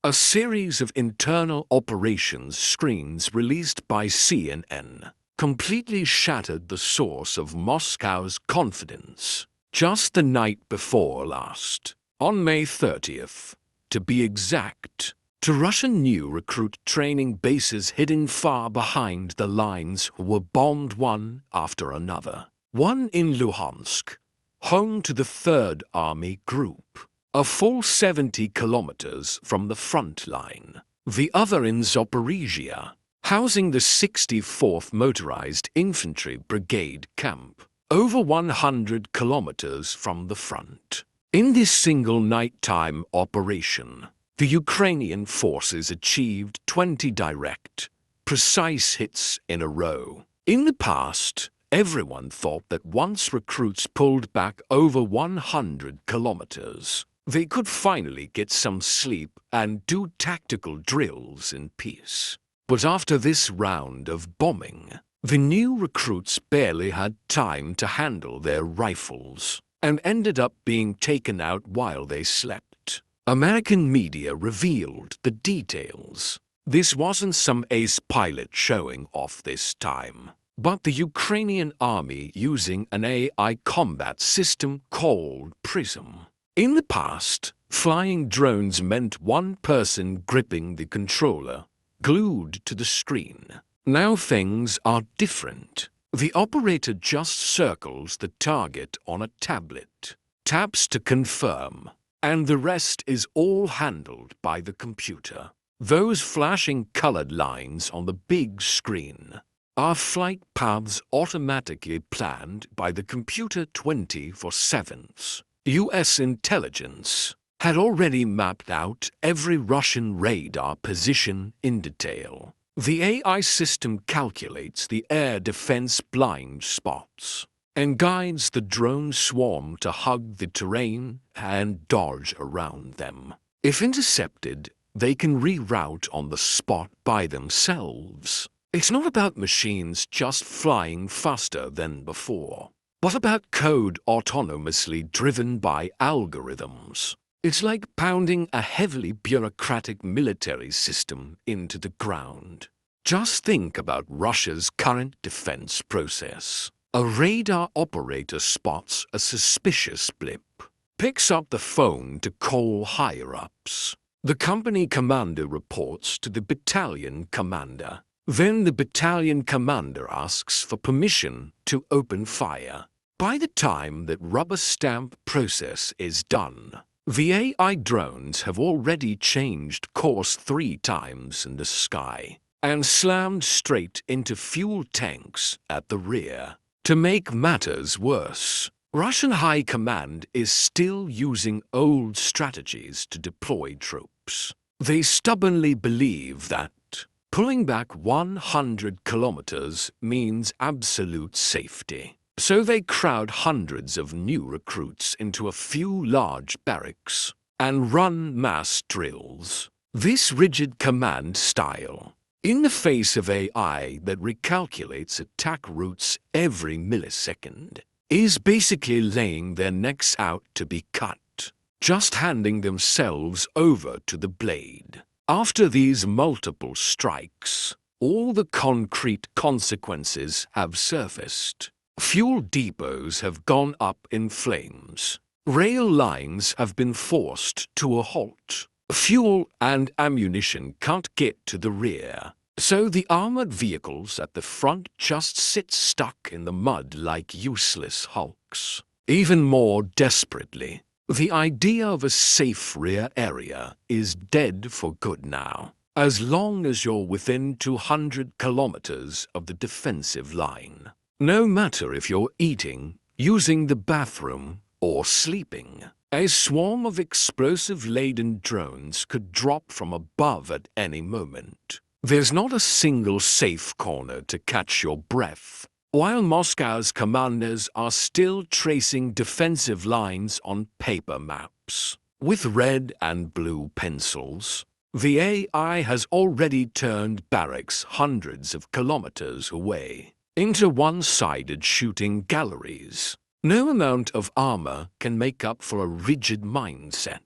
A series of internal operations screens released by CNN completely shattered the source of Moscow's confidence. Just the night before last, on May 30th, to be exact, two Russian new recruit training bases hidden far behind the lines were bombed one after another. One in Luhansk, home to the 3rd Army Group, a full 70 kilometers from the front line. The other in Zaporizhia, housing the 64th Motorized Infantry Brigade camp, over 100 kilometers from the front. In this single nighttime operation, the Ukrainian forces achieved 20 direct, precise hits in a row. In the past, everyone thought that once recruits pulled back over 100 kilometers, they could finally get some sleep and do tactical drills in peace. But after this round of bombing, the new recruits barely had time to handle their rifles and ended up being taken out while they slept. American media revealed the details. This wasn't some ace pilot showing off this time, but the Ukrainian army using an AI combat system called PRISM. In the past, flying drones meant one person gripping the controller, glued to the screen. Now things are different. The operator just circles the target on a tablet, taps to confirm, and the rest is all handled by the computer. Those flashing colored lines on the big screen are flight paths automatically planned by the computer 24/7. U.S. intelligence had already mapped out every Russian radar position in detail. The AI system calculates the air defense blind spots and guides the drone swarm to hug the terrain and dodge around them. If intercepted, they can reroute on the spot by themselves. It's not about machines just flying faster than before, but about code autonomously driven by algorithms. It's like pounding a heavily bureaucratic military system into the ground. Just think about Russia's current defense process. A radar operator spots a suspicious blip, picks up the phone to call higher-ups. The company commander reports to the battalion commander. Then the battalion commander asks for permission to open fire. By the time that rubber stamp process is done, the AI drones have already changed course 3 times in the sky and slammed straight into fuel tanks at the rear. To make matters worse, Russian high command is still using old strategies to deploy troops. They stubbornly believe that pulling back 100 kilometers means absolute safety. So they crowd hundreds of new recruits into a few large barracks and run mass drills. This rigid command style, in the face of AI that recalculates attack routes every millisecond, is basically laying their necks out to be cut, just handing themselves over to the blade. After these multiple strikes, all the concrete consequences have surfaced. Fuel depots have gone up in flames. Rail lines have been forced to a halt. Fuel and ammunition can't get to the rear, so the armored vehicles at the front just sit stuck in the mud like useless hulks. Even more desperately, the idea of a safe rear area is dead for good now, as long as you're within 200 kilometers of the defensive line. No matter if you're eating, using the bathroom, or sleeping, a swarm of explosive-laden drones could drop from above at any moment. There's not a single safe corner to catch your breath. While Moscow's commanders are still tracing defensive lines on paper maps with red and blue pencils, the AI has already turned barracks hundreds of kilometers away into one-sided shooting galleries. No amount of armor can make up for a rigid mindset.